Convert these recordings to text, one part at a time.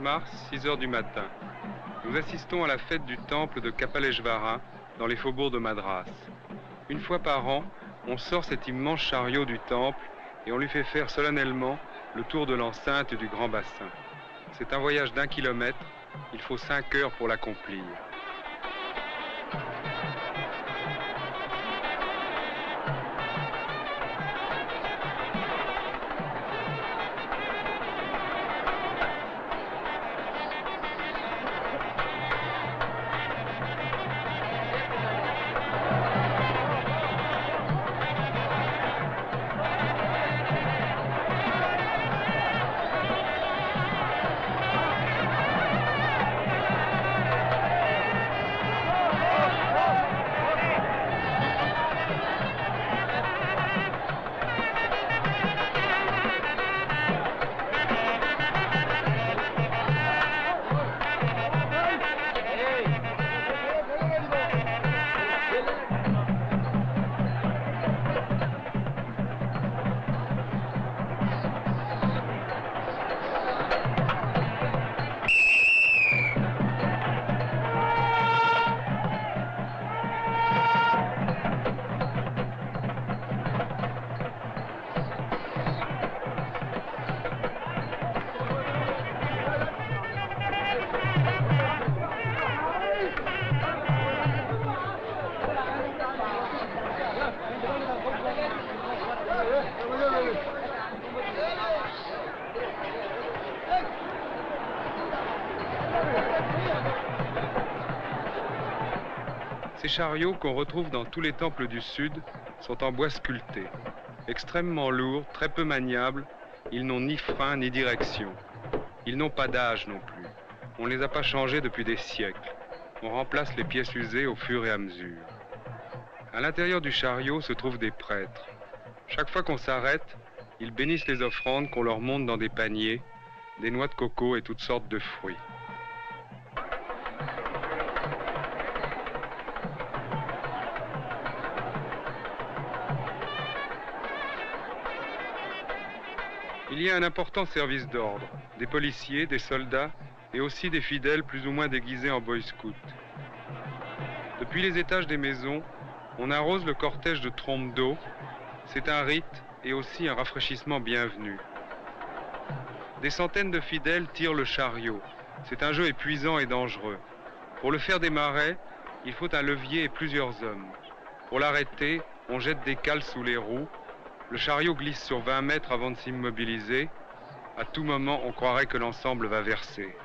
Mars, 6 heures du matin. Nous assistons à la fête du temple de Kapaleshvara dans les faubourgs de Madras. Une fois par an, on sort cet immense chariot du temple et on lui fait faire solennellement le tour de l'enceinte du grand bassin. C'est un voyage d'1 kilomètre, il faut 5 heures pour l'accomplir. Ces chariots qu'on retrouve dans tous les temples du Sud sont en bois sculpté. Extrêmement lourds, très peu maniables, ils n'ont ni frein ni direction. Ils n'ont pas d'âge non plus. On ne les a pas changés depuis des siècles. On remplace les pièces usées au fur et à mesure. À l'intérieur du chariot se trouvent des prêtres. Chaque fois qu'on s'arrête, ils bénissent les offrandes qu'on leur monte dans des paniers, des noix de coco et toutes sortes de fruits. Il y a un important service d'ordre, des policiers, des soldats et aussi des fidèles plus ou moins déguisés en boy scouts. Depuis les étages des maisons, on arrose le cortège de trompes d'eau. C'est un rite et aussi un rafraîchissement bienvenu. Des centaines de fidèles tirent le chariot. C'est un jeu épuisant et dangereux. Pour le faire démarrer, il faut un levier et plusieurs hommes. Pour l'arrêter, on jette des cales sous les roues. Le chariot glisse sur 20 mètres avant de s'immobiliser. À tout moment, on croirait que l'ensemble va verser.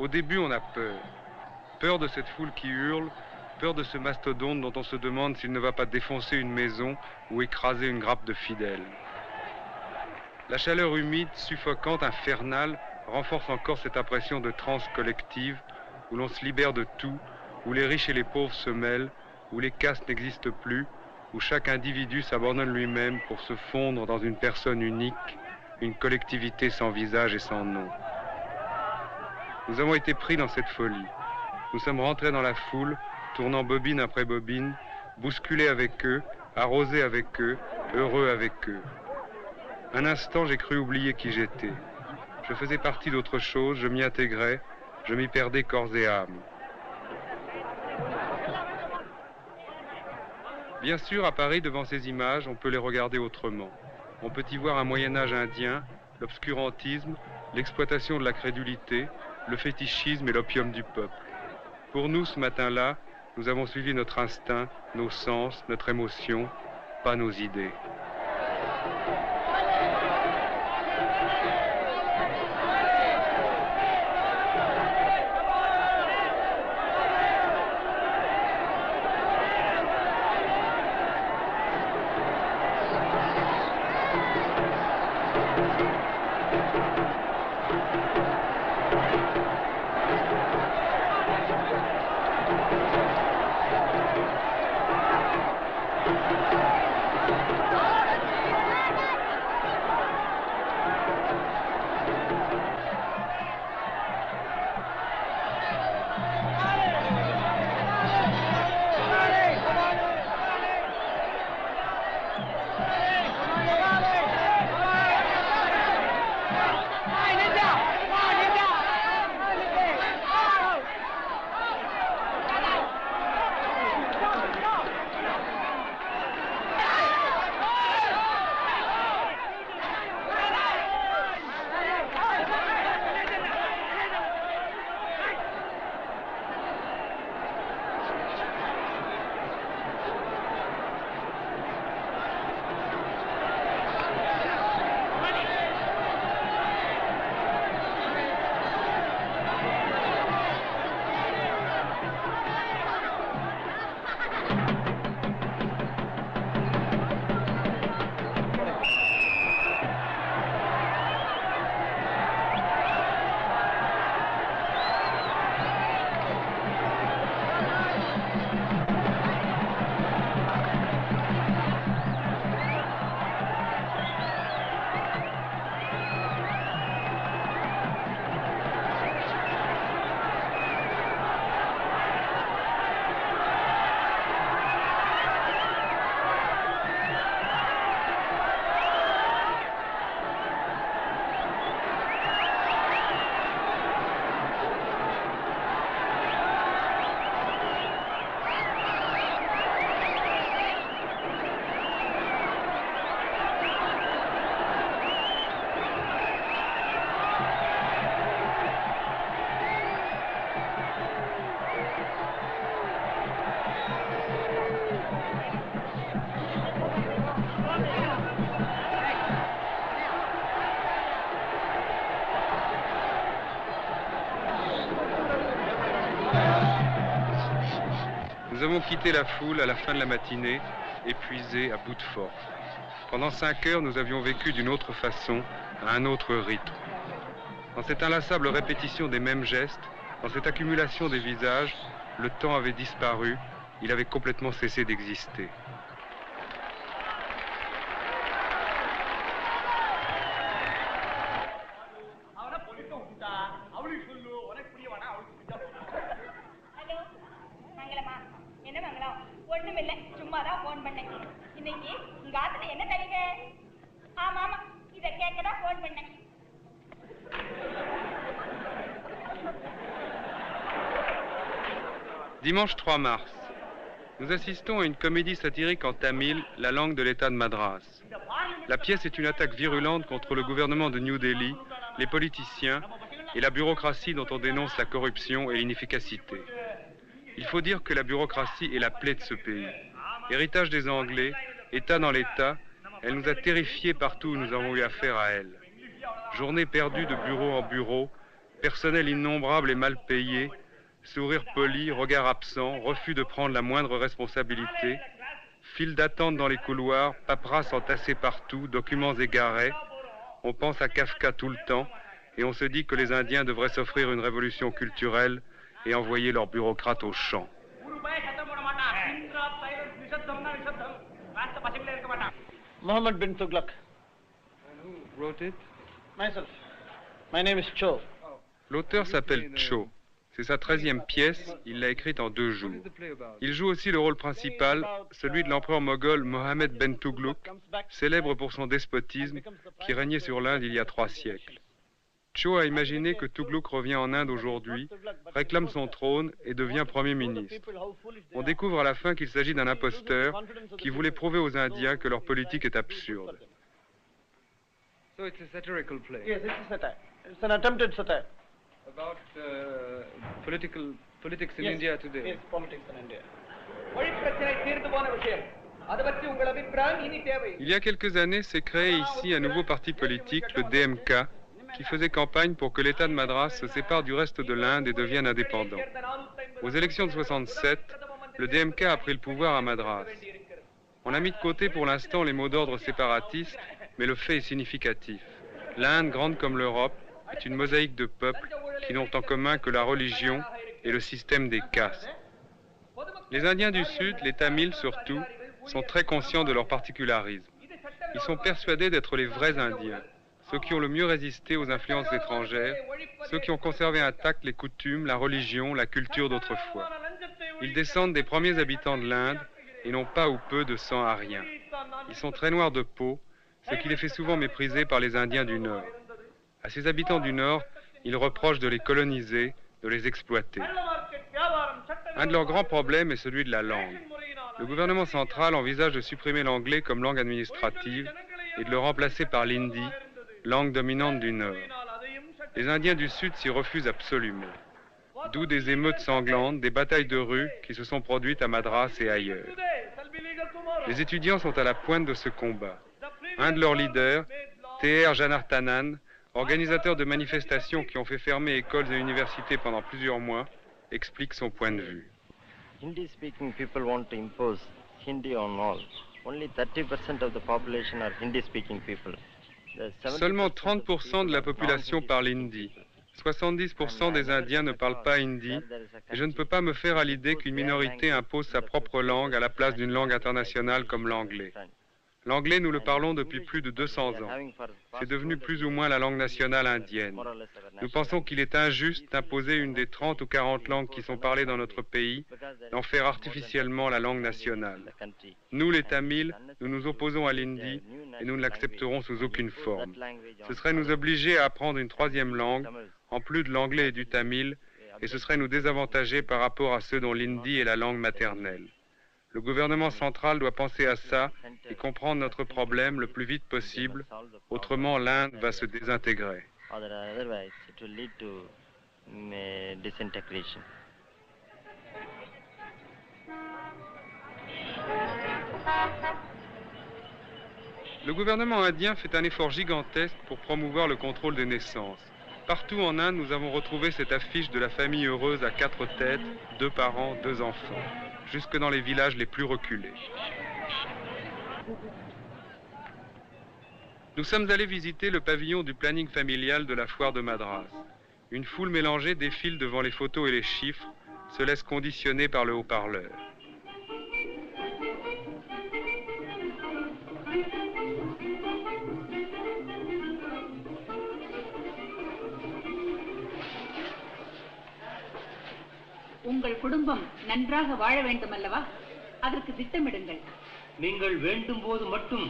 Au début, on a peur. Peur de cette foule qui hurle, peur de ce mastodonte dont on se demande s'il ne va pas défoncer une maison ou écraser une grappe de fidèles. La chaleur humide, suffocante, infernale, renforce encore cette impression de transe collective où l'on se libère de tout, où les riches et les pauvres se mêlent, où les castes n'existent plus, où chaque individu s'abandonne lui-même pour se fondre dans une personne unique, une collectivité sans visage et sans nom. Nous avons été pris dans cette folie. Nous sommes rentrés dans la foule, tournant bobine après bobine, bousculés avec eux, arrosés avec eux, heureux avec eux. Un instant, j'ai cru oublier qui j'étais. Je faisais partie d'autre chose, je m'y intégrais, je m'y perdais corps et âme. Bien sûr, à Paris, devant ces images, on peut les regarder autrement. On peut y voir un Moyen-Âge indien, l'obscurantisme, l'exploitation de la crédulité, le fétichisme et l'opium du peuple. Pour nous, ce matin-là, nous avons suivi notre instinct, nos sens, notre émotion, pas nos idées. quitté la foule à la fin de la matinée, épuisés à bout de force. Pendant 5 heures, nous avions vécu d'une autre façon, à un autre rythme. Dans cette inlassable répétition des mêmes gestes, dans cette accumulation des visages, le temps avait disparu, il avait complètement cessé d'exister. Dimanche 3 mars. Nous assistons à une comédie satirique en tamil, la langue de l'État de Madras. La pièce est une attaque virulente contre le gouvernement de New Delhi, les politiciens et la bureaucratie dont on dénonce la corruption et l'inefficacité. Il faut dire que la bureaucratie est la plaie de ce pays. Héritage des Anglais, État dans l'État, elle nous a terrifiés partout où nous avons eu affaire à elle. Journées perdues de bureau en bureau, personnel innombrable et mal payé, sourire poli, regard absent, refus de prendre la moindre responsabilité, file d'attente dans les couloirs, paperasse entassée partout, documents égarés. On pense à Kafka tout le temps et on se dit que les Indiens devraient s'offrir une révolution culturelle et envoyer leurs bureaucrates au champ. Mohammed bin Tughlaq. Who wrote it? Myself. My name is Cho. L'auteur s'appelle Cho. C'est sa 13e pièce, il l'a écrite en 2 jours. Il joue aussi le rôle principal, celui de l'empereur moghol Mohammed ben Tughlaq, célèbre pour son despotisme, qui régnait sur l'Inde il y a 3 siècles. Cho a imaginé que Tughlaq revient en Inde aujourd'hui, réclame son trône et devient Premier ministre. On découvre à la fin qu'il s'agit d'un imposteur qui voulait prouver aux Indiens que leur politique est absurde. So it's a satirical play. Yes, it's a satire. It's an attempted satire. About politics in Yes, India today. Yes, politics in India. Il y a quelques années, s'est créé ici un nouveau parti politique, le DMK, qui faisait campagne pour que l'État de Madras se sépare du reste de l'Inde et devienne indépendant. Aux élections de 67, le DMK a pris le pouvoir à Madras. On a mis de côté pour l'instant les mots d'ordre séparatistes, mais le fait est significatif. L'Inde, grande comme l'Europe, est une mosaïque de peuples qui n'ont en commun que la religion et le système des castes. Les Indiens du Sud, les Tamils surtout, sont très conscients de leur particularisme. Ils sont persuadés d'être les vrais Indiens, ceux qui ont le mieux résisté aux influences étrangères, ceux qui ont conservé intactes les coutumes, la religion, la culture d'autrefois. Ils descendent des premiers habitants de l'Inde et n'ont pas ou peu de sang arien. Ils sont très noirs de peau, ce qui les fait souvent mépriser par les Indiens du Nord. À ces habitants du Nord, ils reprochent de les coloniser, de les exploiter. Un de leurs grands problèmes est celui de la langue. Le gouvernement central envisage de supprimer l'anglais comme langue administrative et de le remplacer par l'hindi, langue dominante du Nord. Les Indiens du Sud s'y refusent absolument. D'où des émeutes sanglantes, des batailles de rue qui se sont produites à Madras et ailleurs. Les étudiants sont à la pointe de ce combat. Un de leurs leaders, T.R. Janarthanan, organisateur de manifestations qui ont fait fermer écoles et universités pendant plusieurs mois, explique son point de vue. Hindi-speaking people want to impose Hindi on all. Only 30% of the population are Hindi-speaking people. Seulement 30% de la population parle hindi. 70% des Indiens ne parlent pas hindi et je ne peux pas me faire à l'idée qu'une minorité impose sa propre langue à la place d'une langue internationale comme l'anglais. L'anglais, nous le parlons depuis plus de 200 ans. C'est devenu plus ou moins la langue nationale indienne. Nous pensons qu'il est injuste d'imposer une des 30 ou 40 langues qui sont parlées dans notre pays, d'en faire artificiellement la langue nationale. Nous, les Tamils, nous nous opposons à l'hindi et nous ne l'accepterons sous aucune forme. Ce serait nous obliger à apprendre une 3e langue, en plus de l'anglais et du tamil, et ce serait nous désavantager par rapport à ceux dont l'hindi est la langue maternelle. Le gouvernement central doit penser à ça et comprendre notre problème le plus vite possible, autrement l'Inde va se désintégrer. Le gouvernement indien fait un effort gigantesque pour promouvoir le contrôle des naissances. Partout en Inde, nous avons retrouvé cette affiche de la famille heureuse à 4 têtes, 2 parents, 2 enfants. jusque dans les villages les plus reculés. Nous sommes allés visiter le pavillon du planning familial de la foire de Madras. Une foule mélangée défile devant les photos et les chiffres, se laisse conditionner par le haut-parleur. உங்கள் குடும்பம் நன்றாக வாழ வேண்டும் அல்லவா? அதற்கு திட்டமிடுங்கள். நீங்கள் வேண்டும் போது மட்டும்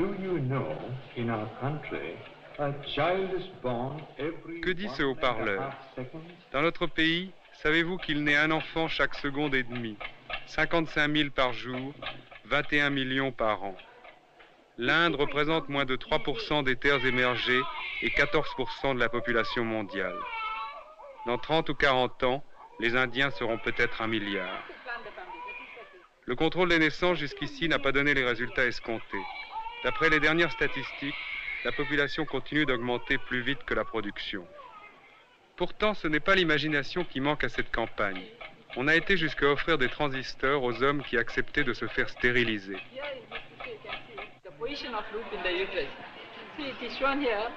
Do you know, in our country, a child is born every Que dit ce haut-parleur? 1.5 seconds? Dans notre pays, savez-vous qu'il naît un enfant chaque seconde et demie, 55 000 par jour, 21 millions par an. L'Inde représente moins de 3% des terres émergées et 14% de la population mondiale. Dans 30 ou 40 ans, les Indiens seront peut-être 1 milliard. Le contrôle des naissances jusqu'ici n'a pas donné les résultats escomptés. D'après les dernières statistiques, la population continue d'augmenter plus vite que la production. Pourtant, ce n'est pas l'imagination qui manque à cette campagne. On a été jusqu'à offrir des transistors aux hommes qui acceptaient de se faire stériliser. The position of loop in the uterus. See, it is shown here.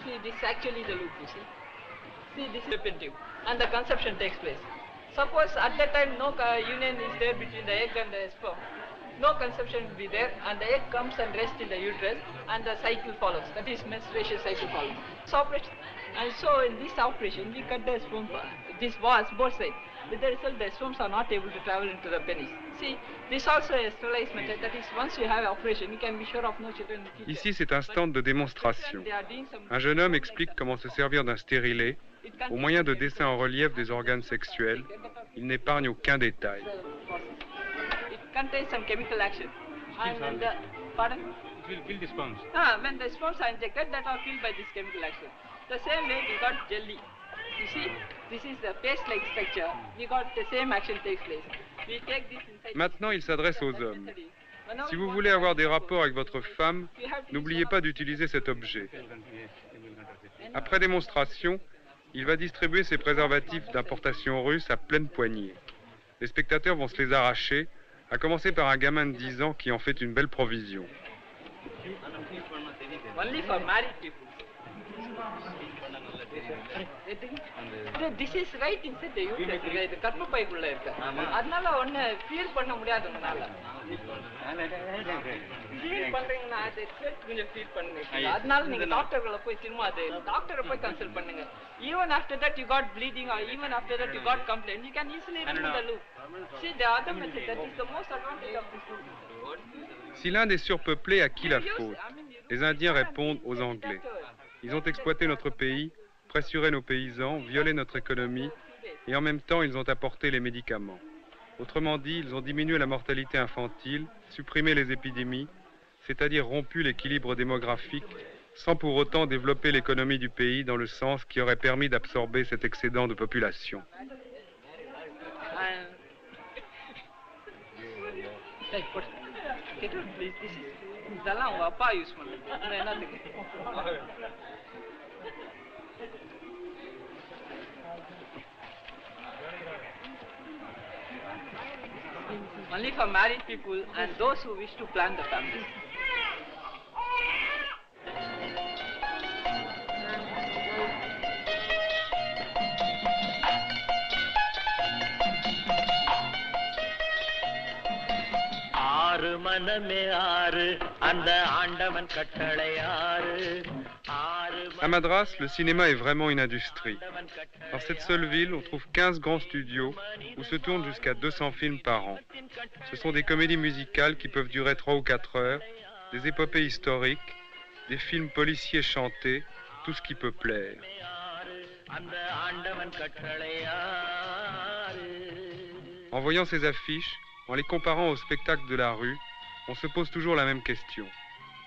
See, this is actually the loop, you see. See, this is the fallopian tube, and the conception takes place. Suppose at that time no union is there between the egg and the sperm. No conception will be there, and the egg comes and rests in the uterus, and the cycle follows. That is, menstruation cycle follows. So operation, and so in this operation, we cut the sperm. This was both sides. With the result, the sperms are not able to travel into the penis. See, this also a sterilized method. That is, once you have operation, you can be sure of no children in the future. Ici, c'est un stand de démonstration. Un jeune homme explique comment se servir d'un stérilet au moyen de dessins en relief des organes sexuels. Il n'épargne aucun détail. It contains some chemical action. And when the, pardon? it will kill the sperms. When the sperms are injected, that are killed by this chemical action. The same way we got jelly. You see, this is the paste-like structure. We got the same action takes place. We take this inside. Maintenant, il s'adresse aux hommes. Si vous voulez avoir des rapports avec votre femme, n'oubliez pas d'utiliser cet objet. Après démonstration, il va distribuer ses préservatifs d'importation russe à pleine poignée. Les spectateurs vont se les arracher, à commencer par un gamin de 10 ans qui en fait une belle provision. Only for married people. This is right inside the uterus. The கர்ப்பப்பைக்குள்ள இருக்கு. அதனால ஒண்ணு ஃபீல் பண்ண முடியாது உங்களால. ஃபீல் பண்றீங்கன்னா அது கொஞ்சம் ஃபீல் பண்ணுங்க. அதனால நீங்க டாக்டர்களை போய் திரும்ப அது டாக்டரை போய் கன்சல்ட் பண்ணுங்க. Even after that you got bleeding or even after that you got complaint, you can easily remove the loop. See, the other method, that is the most advantage of this loop. Si l'Inde est surpeuplée, à qui la faute? Les Indiens répondent aux Anglais. Ils ont exploité notre pays, pressuré nos paysans, violé notre économie et en même temps ils ont apporté les médicaments. Autrement dit, ils ont diminué la mortalité infantile, supprimé les épidémies, c'est-à-dire rompu l'équilibre démographique, sans pour autant développer l'économie du pays dans le sens qui aurait permis d'absorber cet excédent de population. இதெல்லாம் உங்க அப்பா யூஸ் பண்ணுங்க என்னத்துக்கு only for married people and those who wish to plan the family. À Madras, le cinéma est vraiment une industrie. Dans cette seule ville, on trouve 15 grands studios où se tournent jusqu'à 200 films par an. Ce sont des comédies musicales qui peuvent durer 3 ou 4 heures, des épopées historiques, des films policiers chantés, tout ce qui peut plaire. En voyant ces affiches, en les comparant aux spectacles de la rue, on se pose toujours la même question.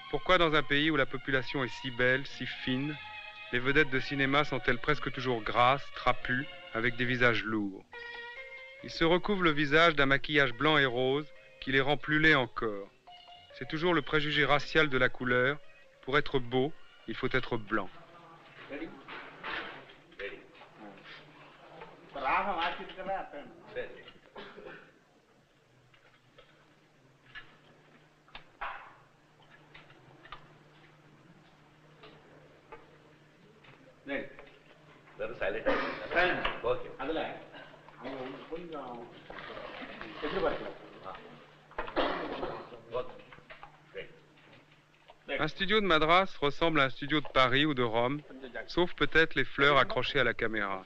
Pourquoi dans un pays où la population est si belle, si fine, les vedettes de cinéma sont-elles presque toujours grasses, trapues, avec des visages lourds? Ils se recouvrent le visage d'un maquillage blanc et rose qui les rend plus laids encore. C'est toujours le préjugé racial de la couleur. Pour être beau, il faut être blanc. Un studio de Madras ressemble à un studio de Paris ou de Rome, sauf peut-être les fleurs accrochées à la caméra.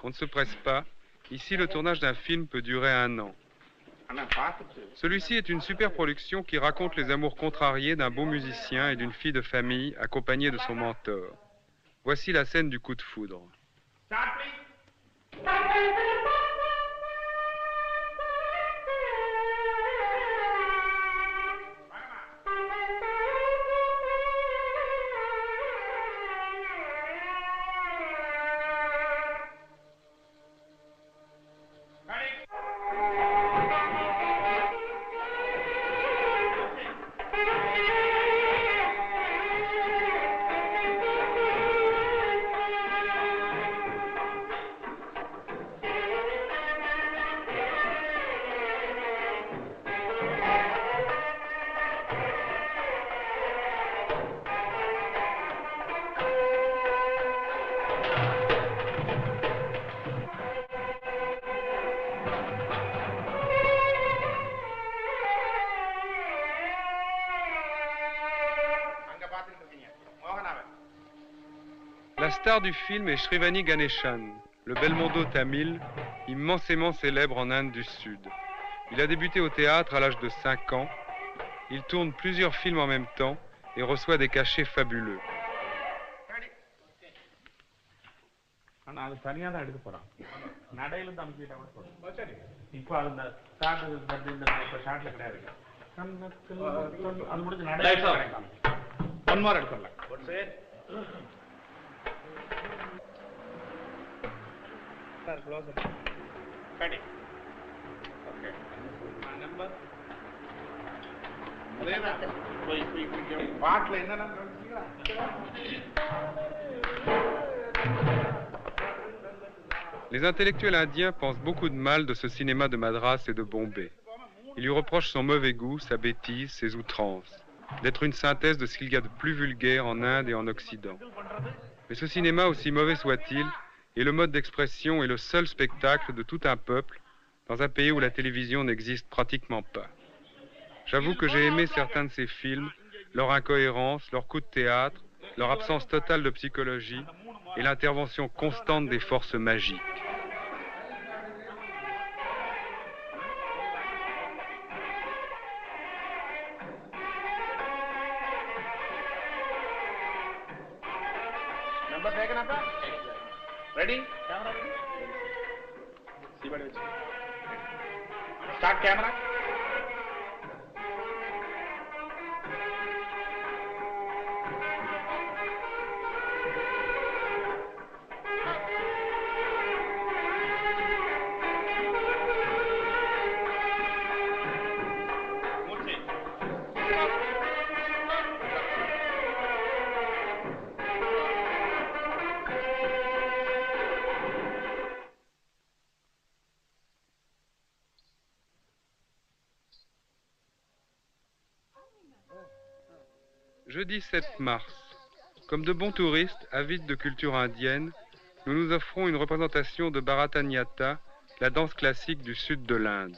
On ne se presse pas. Ici, le tournage d'un film peut durer 1 an. Celui-ci est une super production qui raconte les amours contrariés d'un beau musicien et d'une fille de famille accompagnée de son mentor. Voici la scène du coup de foudre. La star du film est Shrivani Ganeshan, le Belmondo tamil, immensément célèbre en Inde du Sud. Il a débuté au théâtre à l'âge de 5 ans. Il tourne plusieurs films en même temps et reçoit des cachets fabuleux. Les intellectuels indiens pensent beaucoup de mal de ce cinéma de Madras et de Bombay. Ils lui reprochent son mauvais goût, sa bêtise, ses outrances, d'être une synthèse de ce qu'il y a de plus vulgaire en Inde et en Occident. Mais ce cinéma, aussi mauvais soit-il, est le mode d'expression et le seul spectacle de tout un peuple dans un pays où la télévision n'existe pratiquement pas. J'avoue que j'ai aimé certains de ces films, leur incohérence, leur coup de théâtre, leur absence totale de psychologie et l'intervention constante des forces magiques. Ready? Camera ready? See what it is. Start camera. Jeudi 7 mars. Comme de bons touristes, avides de culture indienne, nous nous offrons une représentation de Bharatanatyam, la danse classique du sud de l'Inde.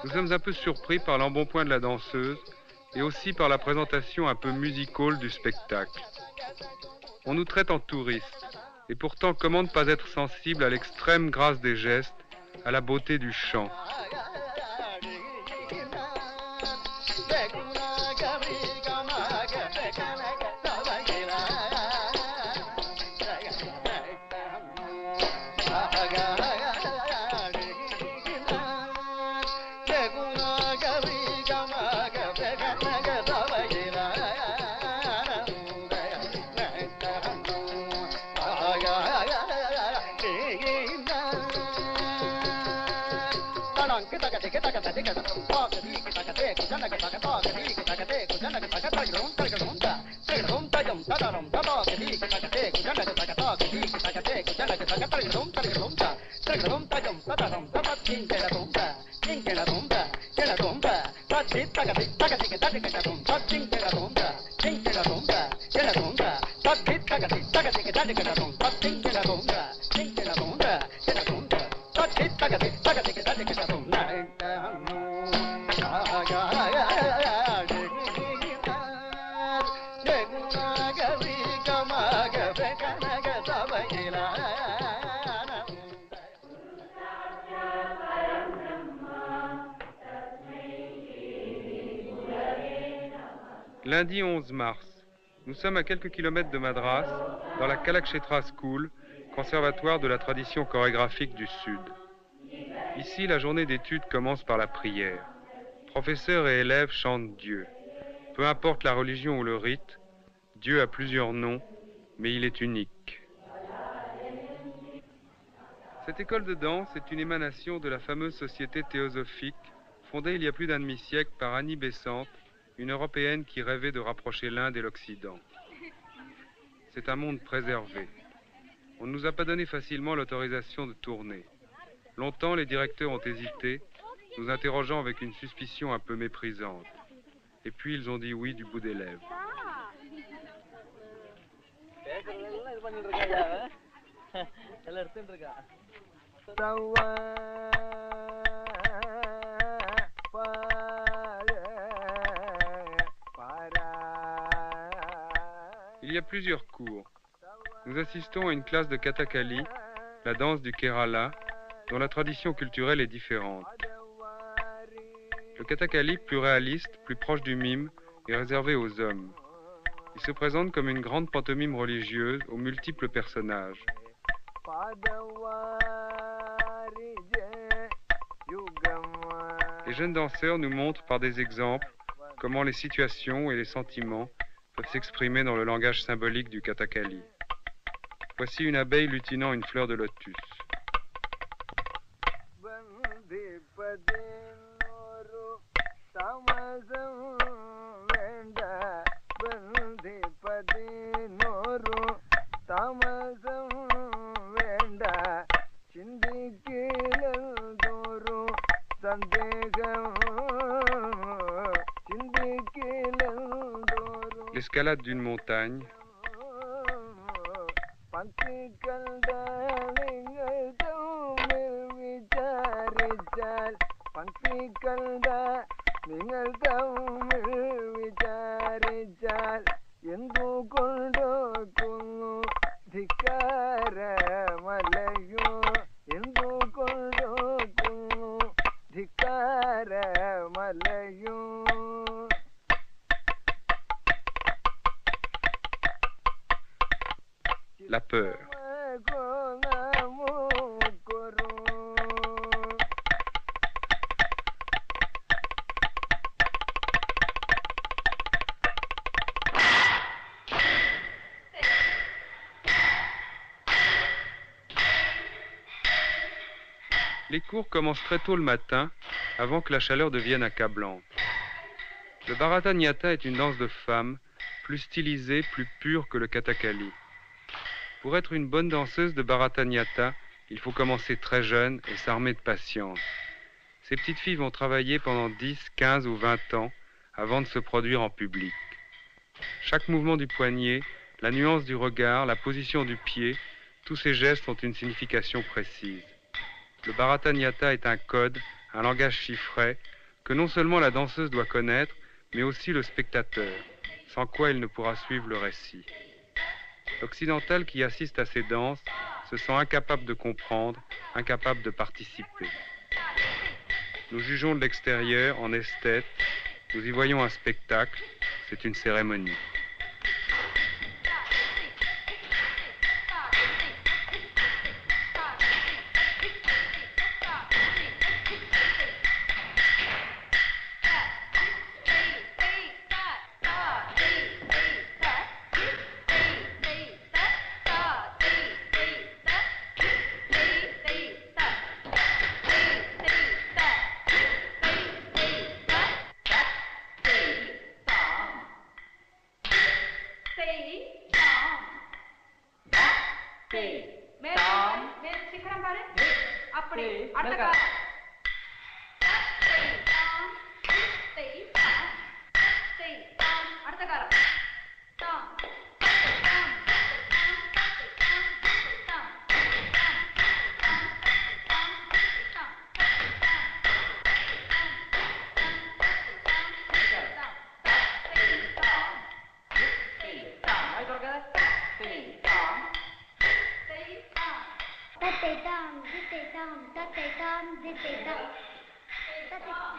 Nous sommes un peu surpris par l'embonpoint de la danseuse et aussi par la présentation un peu musicale du spectacle. On nous traite en touristes, et pourtant comment ne pas être sensible à l'extrême grâce des gestes, à la beauté du chant. Lundi 11 mars. Nous sommes à quelques kilomètres de Madras, dans la Kalakshetra School, conservatoire de la tradition chorégraphique du Sud. Ici, la journée d'études commence par la prière. Professeurs et élèves chantent Dieu. Peu importe la religion ou le rite, Dieu a plusieurs noms, mais il est unique. Cette école de danse est une émanation de la fameuse société théosophique, fondée il y a plus d'un demi-siècle par Annie Besant, une Européenne qui rêvait de rapprocher l'Inde et l'Occident. C'est un monde préservé. On ne nous a pas donné facilement l'autorisation de tourner. Longtemps, les directeurs ont hésité, nous interrogeant avec une suspicion un peu méprisante. Et puis, ils ont dit oui du bout des lèvres. Il y a plusieurs cours. Nous assistons à une classe de Kathakali, la danse du Kerala, dont la tradition culturelle est différente. Le Kathakali, plus réaliste, plus proche du mime, est réservé aux hommes. Il se présente comme une grande pantomime religieuse aux multiples personnages. Les jeunes danseurs nous montrent par des exemples comment les situations et les sentiments peuvent s'exprimer dans le langage symbolique du Kathakali. Voici une abeille lutinant une fleur de lotus. L'escalade d'une montagne. La peur. Les cours commencent très tôt le matin, avant que la chaleur devienne accablante. Le Bharatanyata est une danse de femmes, plus stylisée, plus pure que le Kathakali. Pour être une bonne danseuse de Bharatanyata, il faut commencer très jeune et s'armer de patience. Ces petites filles vont travailler pendant 10, 15 ou 20 ans avant de se produire en public. Chaque mouvement du poignet, la nuance du regard, la position du pied, tous ces gestes ont une signification précise. Le Bharatanyata est un code, un langage chiffré, que non seulement la danseuse doit connaître, mais aussi le spectateur, sans quoi il ne pourra suivre le récit. L'occidental qui assiste à ces danses se sent incapable de comprendre, incapable de participer. Nous jugeons de l'extérieur en esthète, nous y voyons un spectacle, c'est une cérémonie. மேல் சீக்கிரம் பாரு. அப்படி அடுத்த காலம். அடுத்த காலம்.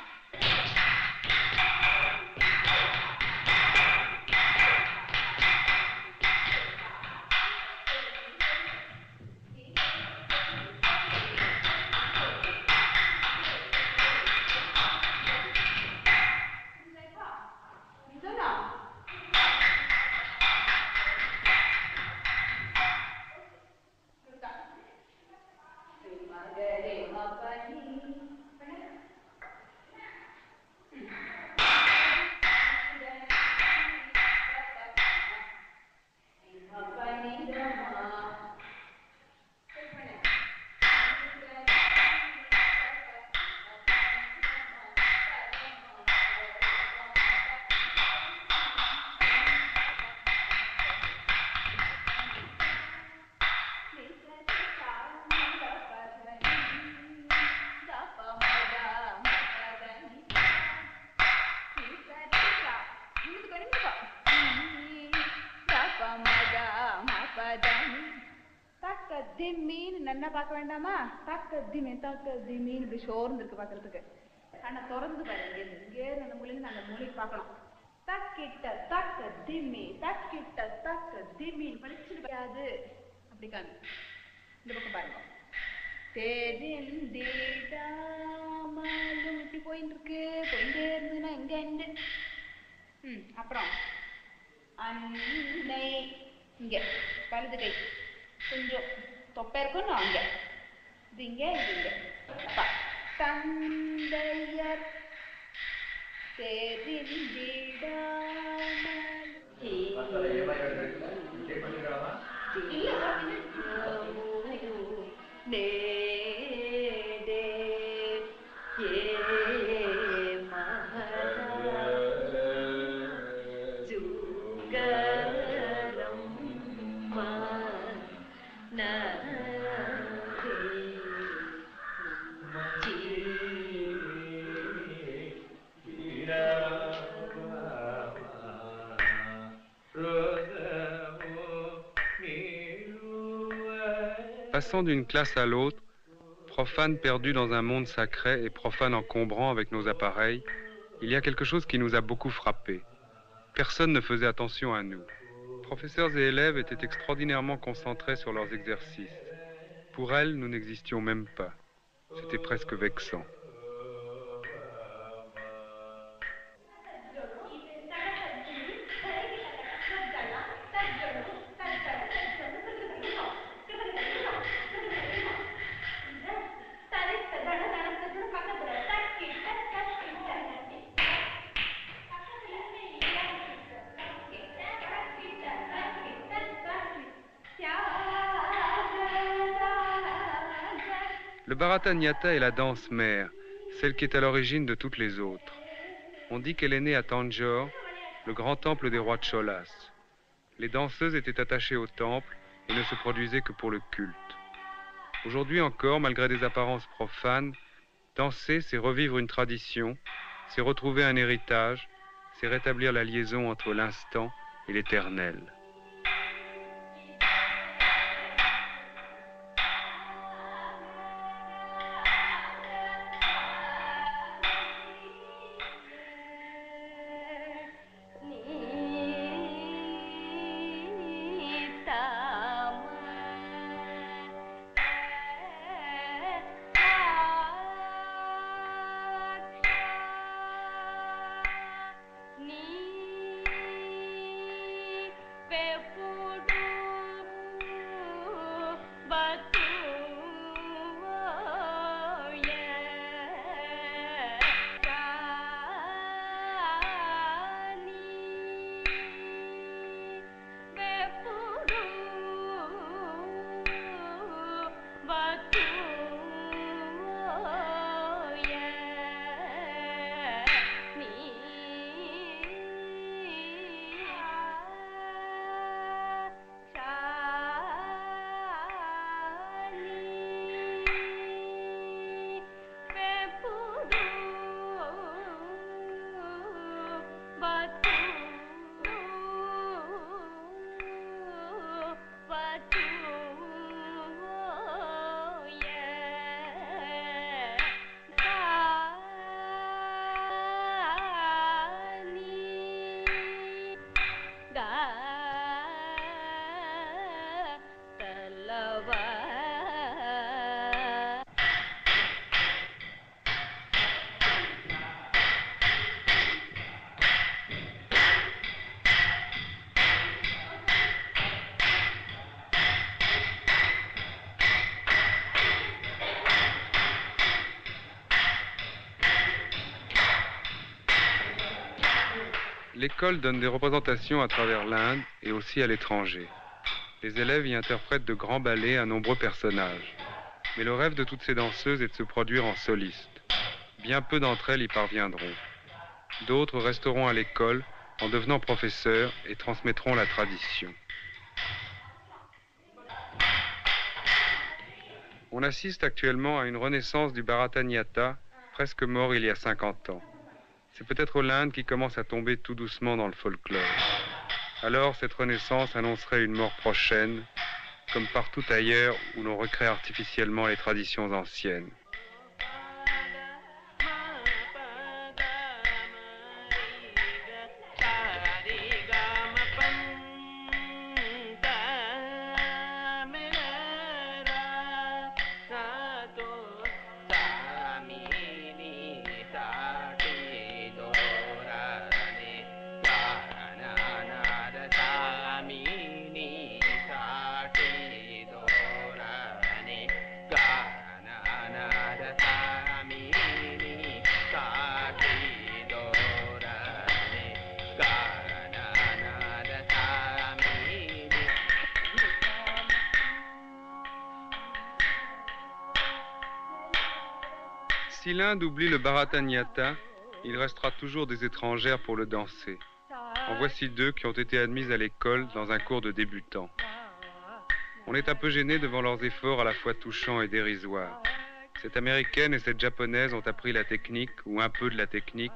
என்ன பார்க்க வேண்டாமா? தக்கத்திமே தக்கத்திமீன் இப்படி சோர்ந்து இருக்கு பார்க்கறதுக்கு. ஆனா திறந்து பாருங்க, இங்கே அந்த மூலையில அந்த மூலைக்கு பார்க்கணும். தக்கிட்ட தக்கத்திமி தக்கிட்ட தக்கத்திமீன் படிச்சிருக்காது அப்படி காமி. இந்த பக்கம் பாருங்க. தேதிண்டாமலும் இப்படி போயிட்டு இருக்கு. போயிட்டே இருந்ததுன்னா எங்க எங்க. அப்புறம் அன்னை இங்க வலது கை கொஞ்சம் தொப்பை இருக்கும். அங்க இது இங்க இது இங்க. தந்தையர் Passant d'une classe à l'autre, profanes perdus dans un monde sacré et profanes encombrants avec nos appareils, il y a quelque chose qui nous a beaucoup frappés. Personne ne faisait attention à nous. Professeurs et élèves étaient extraordinairement concentrés sur leurs exercices. Pour elles, nous n'existions même pas. C'était presque vexant. Le Bharata Nyata est la danse mère, celle qui est à l'origine de toutes les autres. On dit qu'elle est née à Tanjore, le grand temple des rois de Cholas. Les danseuses étaient attachées au temple et ne se produisaient que pour le culte. Aujourd'hui encore, malgré des apparences profanes, danser, c'est revivre une tradition, c'est retrouver un héritage, c'est rétablir la liaison entre l'instant et l'éternel. L'école donne des représentations à travers l'Inde et aussi à l'étranger. Les élèves y interprètent de grands ballets à nombreux personnages. Mais le rêve de toutes ces danseuses est de se produire en soliste. Bien peu d'entre elles y parviendront. D'autres resteront à l'école en devenant professeurs et transmettront la tradition. On assiste actuellement à une renaissance du Bharatanatyam, presque mort il y a 50 ans. C'est peut-être l'Inde qui commence à tomber tout doucement dans le folklore. Alors cette renaissance annoncerait une mort prochaine, comme partout ailleurs où l'on recrée artificiellement les traditions anciennes. Si l'Inde oublie le Bharatanatyam, il restera toujours des étrangères pour le danser. En voici deux qui ont été admises à l'école dans un cours de débutants. On est un peu gêné devant leurs efforts à la fois touchants et dérisoires. Cette américaine et cette japonaise ont appris la technique, ou un peu de la technique,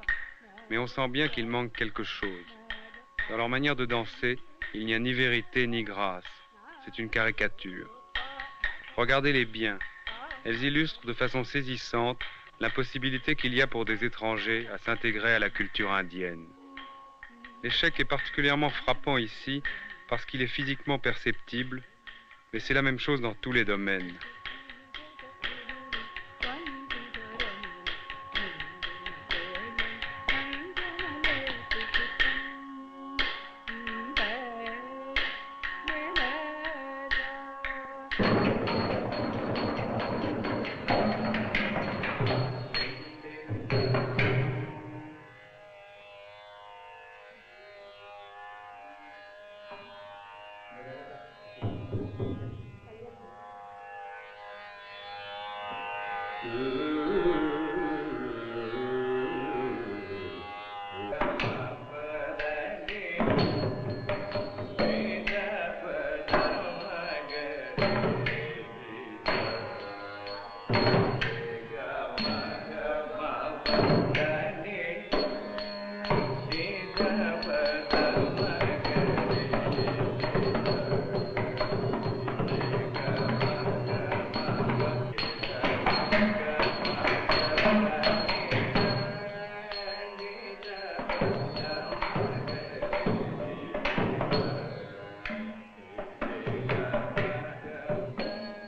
mais on sent bien qu'il manque quelque chose. Dans leur manière de danser, il n'y a ni vérité ni grâce. C'est une caricature. Regardez-les bien. Elles illustrent de façon saisissante l'impossibilité qu'il y a pour des étrangers à s'intégrer à la culture indienne. L'échec est particulièrement frappant ici parce qu'il est physiquement perceptible, mais c'est la même chose dans tous les domaines.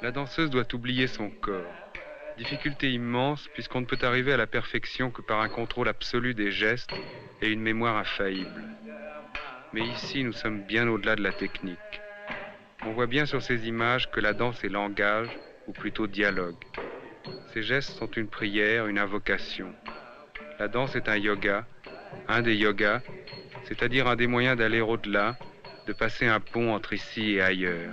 La danseuse doit oublier son corps. Difficulté immense puisqu'on ne peut arriver à la perfection que par un contrôle absolu des gestes et une mémoire infaillible. Mais ici, nous sommes bien au-delà de la technique. On voit bien sur ces images que la danse est langage, ou plutôt dialogue. Ces gestes sont une prière, une invocation. La danse est un yoga, un des yogas, c'est-à-dire un des moyens d'aller au-delà, de passer un pont entre ici et ailleurs.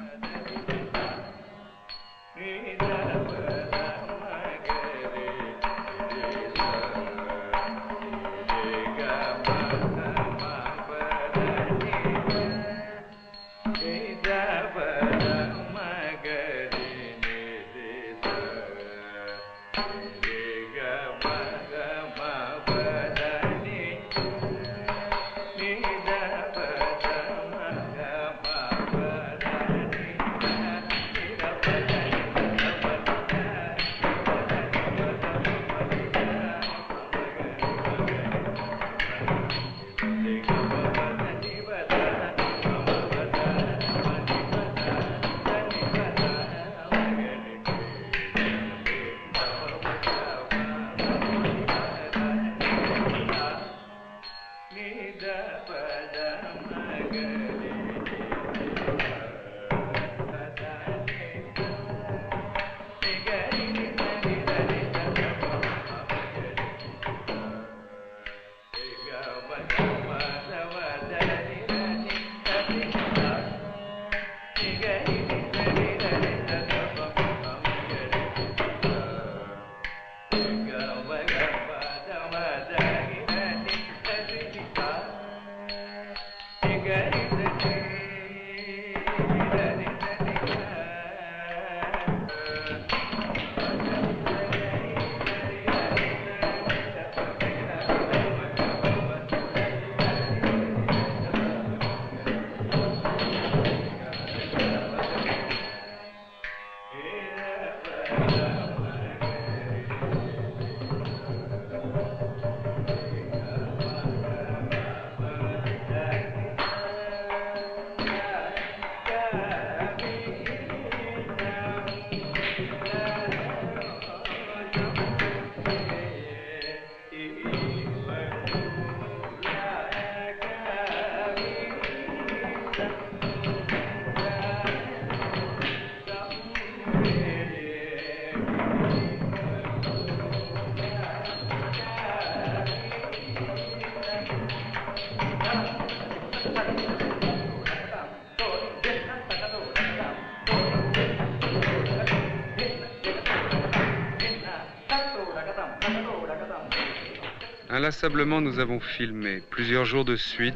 Inlassablement, nous avons filmé, plusieurs jours de suite,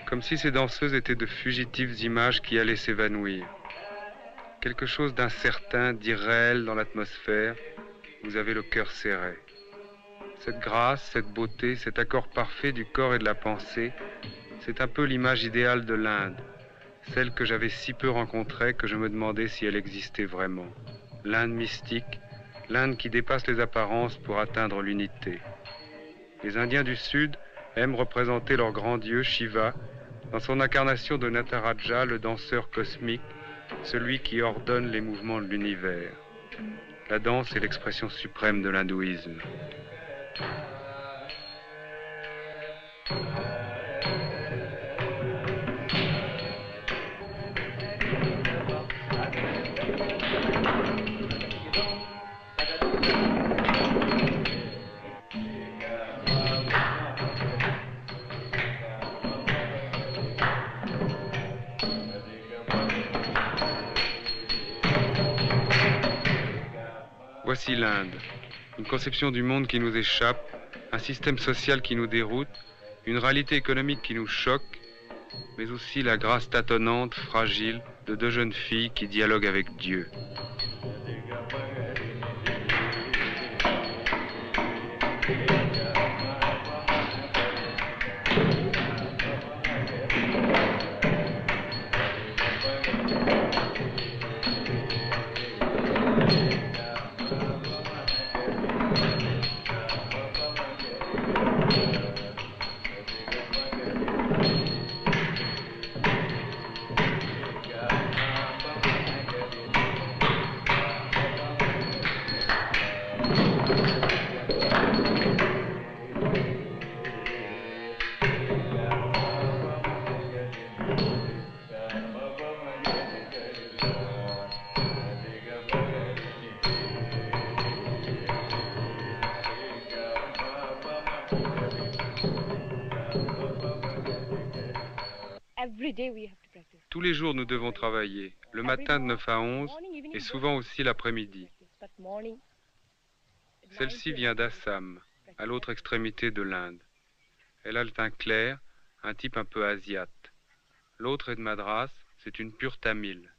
comme si ces danseuses étaient de fugitives images qui allaient s'évanouir. Quelque chose d'incertain, d'irréel dans l'atmosphère, vous avez le cœur serré. Cette grâce, cette beauté, cet accord parfait du corps et de la pensée, c'est un peu l'image idéale de l'Inde, celle que j'avais si peu rencontrée que je me demandais si elle existait vraiment. L'Inde mystique, l'Inde qui dépasse les apparences pour atteindre l'unité. Les Indiens du Sud aiment représenter leur grand dieu Shiva dans son incarnation de Nataraja, le danseur cosmique, celui qui ordonne les mouvements de l'univers. La danse est l'expression suprême de l'hindouisme. Voici l'Inde, une conception du monde qui nous échappe, un système social qui nous déroute, une réalité économique qui nous choque, mais aussi la grâce tâtonnante, fragile, de deux jeunes filles qui dialoguent avec Dieu. Tous les jours, nous devons travailler, le matin de 9 à 11 et souvent aussi l'après-midi. Celle-ci vient d'Assam, à l'autre extrémité de l'Inde. Elle a le teint clair, un type un peu asiate. L'autre est de Madras, c'est une pure tamile.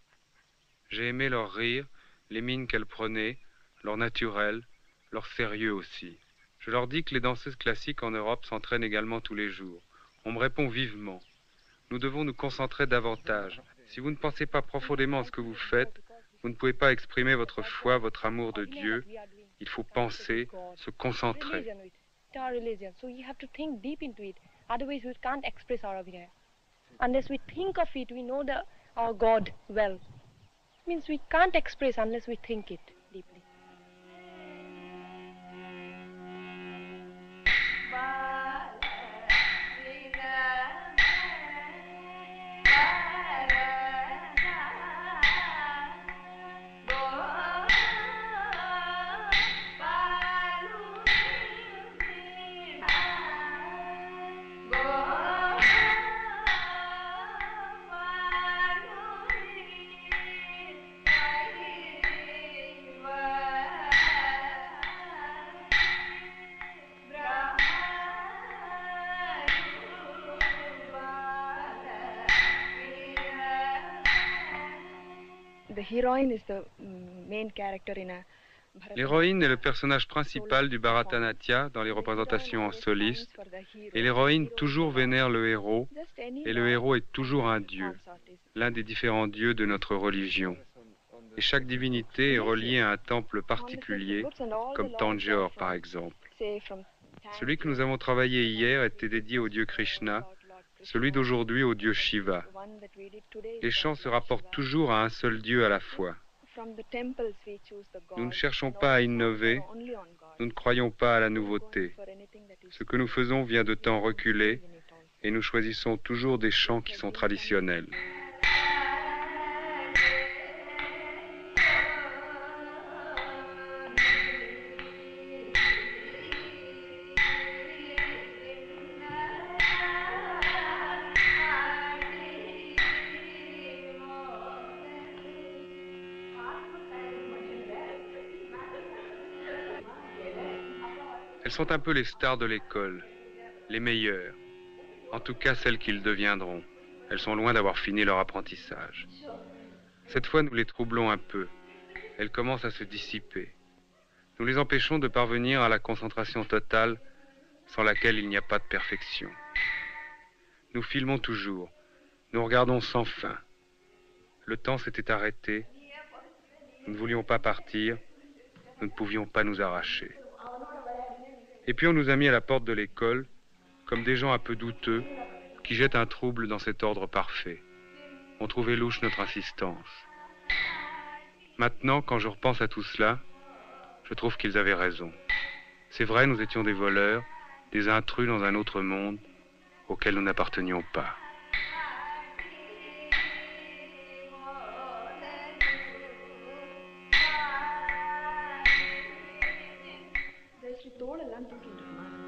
J'ai aimé leur rire, les mines qu'elles prenaient, leur naturel, leur sérieux aussi. Je leur dis que les danseuses classiques en Europe s'entraînent également tous les jours. On me répond vivement. Nous devons nous concentrer davantage. Si vous ne pensez pas profondément à ce que vous faites, vous ne pouvez pas exprimer votre foi, votre amour de Dieu. Il faut penser, se concentrer. Unless we think of it, we know our God well. It means we can't express unless we think it deeply. L'héroïne est le personnage principal du Bharatanatyam dans les représentations en soliste, et l'héroïne toujours vénère le héros, et le héros est toujours un dieu, l'un des différents dieux de notre religion. Et chaque divinité est reliée à un temple particulier, comme Tanjore par exemple. Celui que nous avons travaillé hier était dédié au dieu Krishna, celui d'aujourd'hui au dieu Shiva. Les chants se rapportent toujours à un seul dieu à la fois. Nous ne cherchons pas à innover, nous ne croyons pas à la nouveauté. Ce que nous faisons vient de temps reculés et nous choisissons toujours des chants qui sont traditionnels. Elles sont un peu les stars de l'école, les meilleures, en tout cas celles qu'ils deviendront. Elles sont loin d'avoir fini leur apprentissage. Cette fois, nous les troublons un peu. Elles commencent à se dissiper. Nous les empêchons de parvenir à la concentration totale sans laquelle il n'y a pas de perfection. Nous filmons toujours. Nous regardons sans fin. Le temps s'était arrêté. Nous ne voulions pas partir. Nous ne pouvions pas nous arracher. Et puis on nous a mis à la porte de l'école, comme des gens un peu douteux, qui jettent un trouble dans cet ordre parfait. On trouvait louche notre insistance. Maintenant, quand je repense à tout cela, je trouve qu'ils avaient raison. C'est vrai, nous étions des voleurs, des intrus dans un autre monde auquel nous n'appartenions pas. தோலெல்லாம் தூக்கிட்டு இருக்குமா